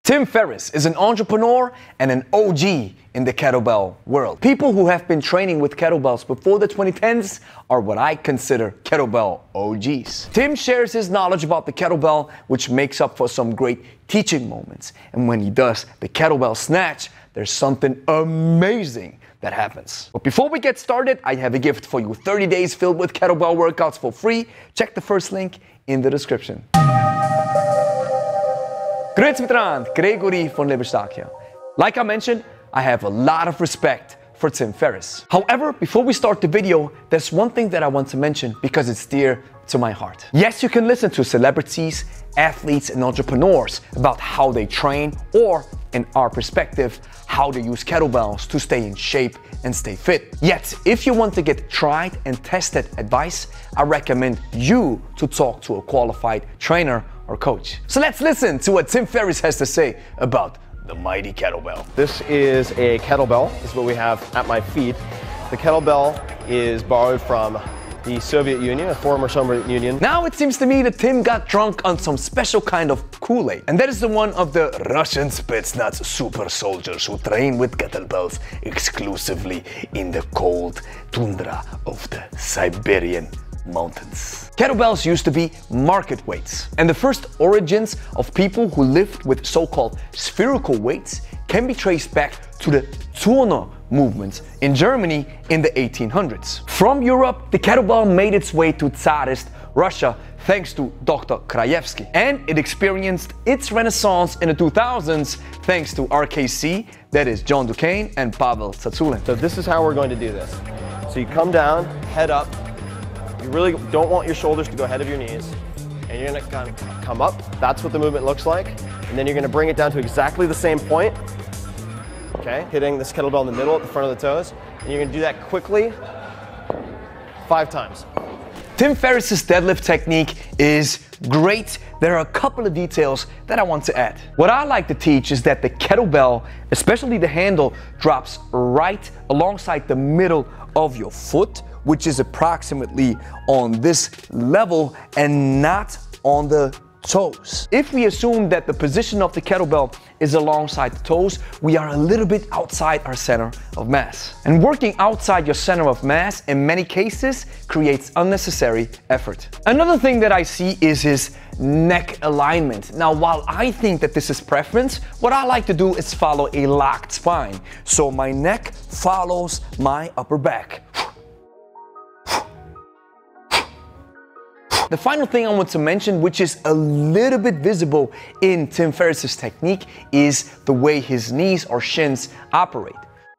Tim Ferris is an entrepreneur and an OG in the kettlebell world. People who have been training with kettlebells before the 2010s are what I consider kettlebell OGs. Tim shares his knowledge about the kettlebell, which makes up for some great teaching moments. And when he does the kettlebell snatch, there's something amazing that happens. But before we get started, I have a gift for you. 30 days filled with kettlebell workouts for free. Check the first link in the description. Grüezi miteinander, Gregory von Lebe here. Like I mentioned, I have a lot of respect for Tim Ferris. However, before we start the video, there's one thing that I want to mention because it's dear to my heart. Yes, you can listen to celebrities, athletes, and entrepreneurs about how they train, or in our perspective, how they use kettlebells to stay in shape and stay fit. Yet, if you want to get tried and tested advice, I recommend you to talk to a qualified trainer or coach. So let's listen to what Tim Ferris has to say about the mighty kettlebell. This is a kettlebell. This is what we have at my feet. The kettlebell is borrowed from the Soviet Union, a former Soviet Union. Now it seems to me that Tim got drunk on some special kind of Kool-Aid. And that is the one of the Russian Spetsnaz super soldiers who train with kettlebells exclusively in the cold tundra of the Siberian mountains. Kettlebells used to be market weights, and the first origins of people who lived with so-called spherical weights can be traced back to the Turner movements in Germany in the 1800s. From Europe, the kettlebell made its way to Tsarist Russia thanks to Dr. Krajewski, and it experienced its renaissance in the 2000s thanks to RKC, that is John Duquesne and Pavel Tsatsouline. So this is how we're going to do this. So you come down, head up. You really don't want your shoulders to go ahead of your knees, and you're gonna kind of come up. That's what the movement looks like. And then you're gonna bring it down to exactly the same point. Okay, hitting this kettlebell in the middle at the front of the toes. And you're gonna do that quickly 5 times. Tim Ferris's deadlift technique is great. There are a couple of details that I want to add. What I like to teach is that the kettlebell, especially the handle, drops right alongside the middle of your foot, which is approximately on this level and not on the toes. If we assume that the position of the kettlebell is alongside the toes, we are a little bit outside our center of mass. And working outside your center of mass in many cases creates unnecessary effort. Another thing that I see is his neck alignment. Now, while I think that this is preference, what I like to do is follow a locked spine. So my neck follows my upper back. The final thing I want to mention, which is a little bit visible in Tim Ferris's technique, is the way his knees or shins operate.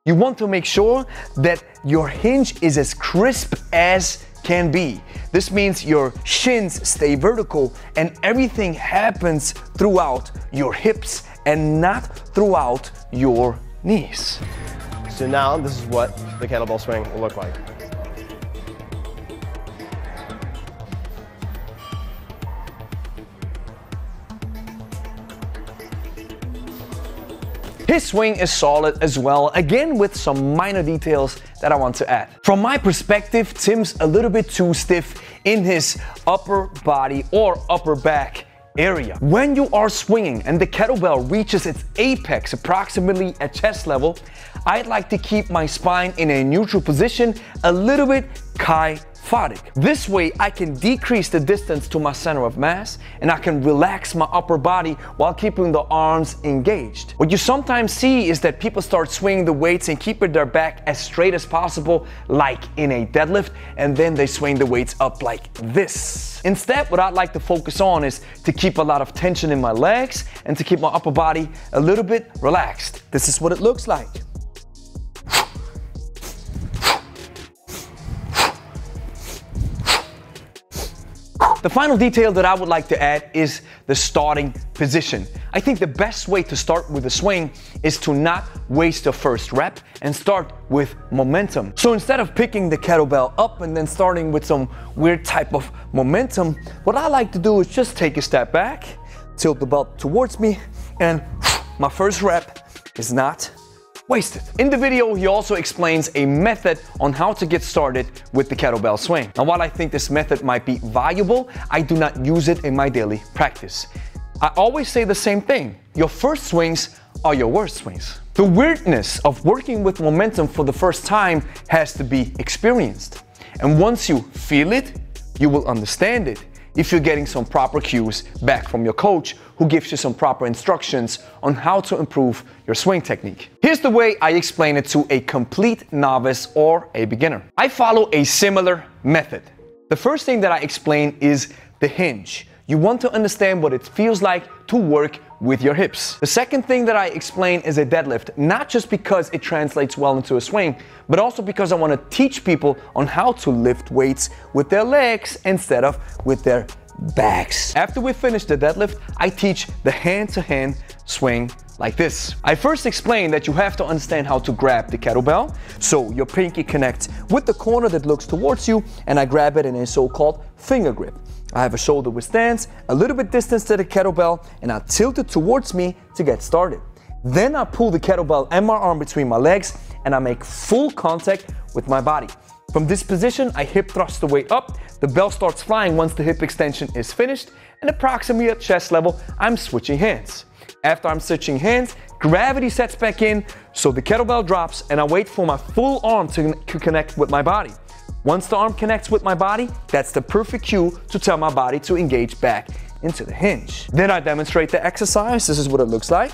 You want to make sure that your hinge is as crisp as can be. This means your shins stay vertical and everything happens throughout your hips and not throughout your knees. So now this is what the kettlebell swing will look like. His swing is solid as well, again with some minor details that I want to add. From my perspective, Tim's a little bit too stiff in his upper body or upper back area. When you are swinging and the kettlebell reaches its apex approximately at chest level, I'd like to keep my spine in a neutral position, a little bit kyphotic. This way I can decrease the distance to my center of mass and I can relax my upper body while keeping the arms engaged. What you sometimes see is that people start swinging the weights and keeping their back as straight as possible, like in a deadlift, and then they swing the weights up like this. Instead, what I'd like to focus on is to keep a lot of tension in my legs and to keep my upper body a little bit relaxed. This is what it looks like. The final detail that I would like to add is the starting position. I think the best way to start with a swing is to not waste the first rep and start with momentum. So instead of picking the kettlebell up and then starting with some weird type of momentum, what I like to do is just take a step back, tilt the belt towards me, and my first rep is not wasted. In the video, he also explains a method on how to get started with the kettlebell swing. Now, while I think this method might be valuable, I do not use it in my daily practice. I always say the same thing. Your first swings are your worst swings. The weirdness of working with momentum for the first time has to be experienced. And once you feel it, you will understand it if you're getting some proper cues back from your coach who gives you some proper instructions on how to improve your swing technique. Here's the way I explain it to a complete novice or a beginner. I follow a similar method. The first thing that I explain is the hinge. You want to understand what it feels like to work with your hips. The second thing that I explain is a deadlift, not just because it translates well into a swing, but also because I want to teach people on how to lift weights with their legs instead of with their backs. After we finish the deadlift, I teach the hand-to-hand swing like this. I first explain that you have to understand how to grab the kettlebell. So your pinky connects with the corner that looks towards you, and I grab it in a so-called finger grip. I have a shoulder width stance, a little bit distance to the kettlebell, and I tilt it towards me to get started. Then I pull the kettlebell and my arm between my legs, and I make full contact with my body. From this position, I hip thrust the weight up. The bell starts flying once the hip extension is finished, and approximately at chest level, I'm switching hands. After I'm switching hands, gravity sets back in, so the kettlebell drops, and I wait for my full arm to connect with my body. Once the arm connects with my body, that's the perfect cue to tell my body to engage back into the hinge. Then I demonstrate the exercise. This is what it looks like.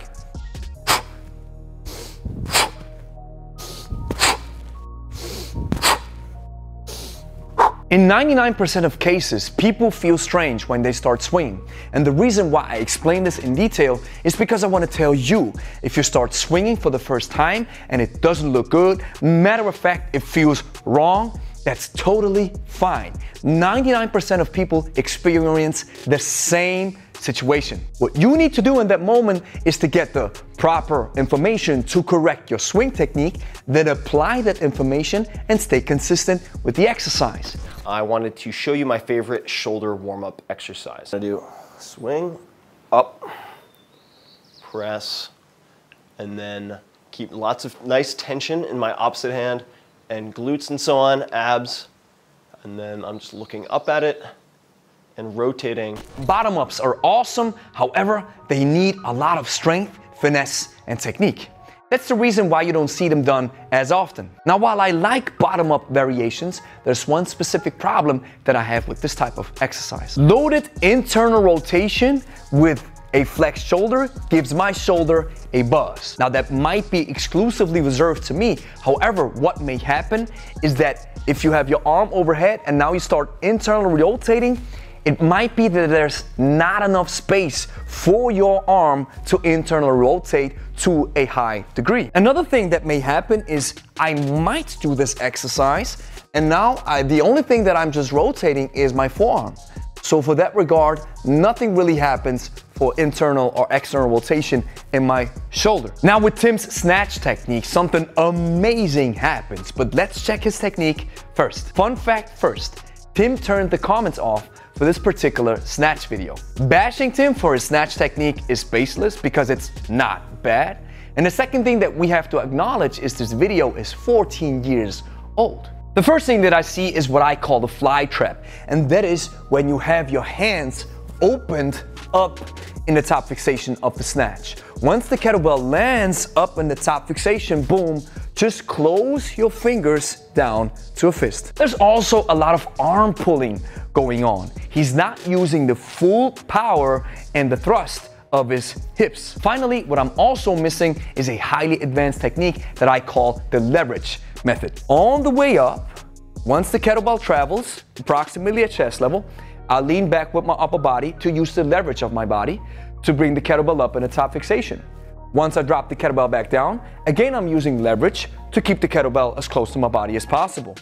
In 99% of cases, people feel strange when they start swinging. And the reason why I explain this in detail is because I want to tell you, if you start swinging for the first time and it doesn't look good, matter of fact, it feels wrong, that's totally fine. 99% of people experience the same situation. What you need to do in that moment is to get the proper information to correct your swing technique, then apply that information and stay consistent with the exercise. I wanted to show you my favorite shoulder warm-up exercise. I do swing, up, press, and then keep lots of nice tension in my opposite hand, and glutes and so on, abs, and then I'm just looking up at it and rotating. Bottom ups are awesome, however, they need a lot of strength, finesse, and technique. That's the reason why you don't see them done as often. Now, while I like bottom up variations, there's one specific problem that I have with this type of exercise. Loaded internal rotation with a flexed shoulder gives my shoulder a buzz. Now that might be exclusively reserved to me. However, what may happen is that if you have your arm overhead and now you start internally rotating, it might be that there's not enough space for your arm to internally rotate to a high degree. Another thing that may happen is I might do this exercise and now the only thing that I'm just rotating is my forearm. So for that regard, nothing really happens for internal or external rotation in my shoulder. Now with Tim's snatch technique, something amazing happens, but let's check his technique first. Fun fact first, Tim turned the comments off for this particular snatch video. Bashing Tim for his snatch technique is baseless because it's not bad. And the second thing that we have to acknowledge is this video is 14 years old. The first thing that I see is what I call the fly trap, and that is when you have your hands opened up in the top fixation of the snatch. Once the kettlebell lands up in the top fixation, boom, just close your fingers down to a fist. There's also a lot of arm pulling going on. He's not using the full power and the thrust of his hips. Finally, what I'm also missing is a highly advanced technique that I call the leverage method. On the way up, once the kettlebell travels approximately at chest level, I lean back with my upper body to use the leverage of my body to bring the kettlebell up in a top fixation. Once I drop the kettlebell back down, again I'm using leverage to keep the kettlebell as close to my body as possible.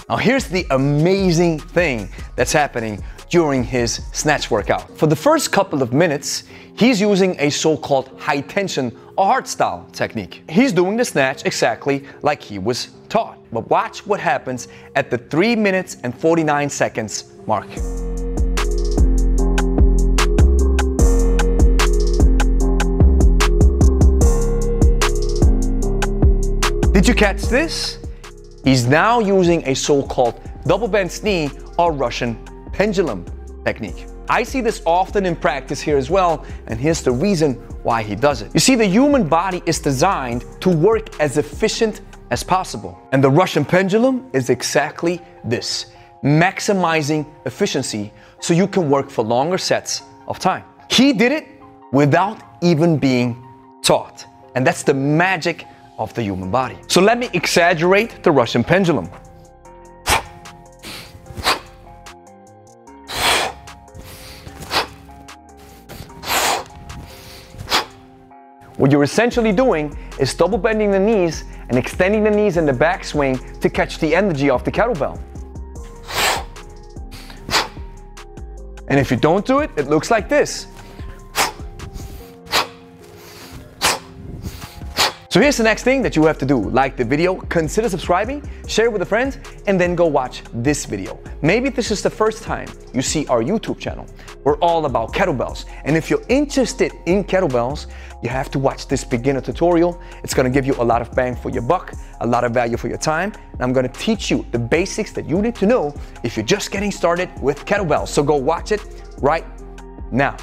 Now here's the amazing thing that's happening during his snatch workout. For the first couple of minutes, he's using a so-called high tension or hard style technique. He's doing the snatch exactly like he was taught. But watch what happens at the 3 minutes and 49 seconds mark. Did you catch this? He's now using a so-called double bent knee or Russian pendulum technique. I see this often in practice here as well, and here's the reason why he does it. You see, the human body is designed to work as efficient as possible. And the Russian pendulum is exactly this, maximizing efficiency so you can work for longer sets of time. He did it without even being taught. And that's the magic of the human body. So let me exaggerate the Russian pendulum. What you're essentially doing is double bending the knees and extending the knees in the backswing to catch the energy of the kettlebell. And if you don't do it, it looks like this. So here's the next thing that you have to do. Like the video, consider subscribing, share it with a friend, and then go watch this video. Maybe this is the first time you see our YouTube channel. We're all about kettlebells. And if you're interested in kettlebells, you have to watch this beginner tutorial. It's gonna give you a lot of bang for your buck, a lot of value for your time. And I'm gonna teach you the basics that you need to know if you're just getting started with kettlebells. So go watch it right now.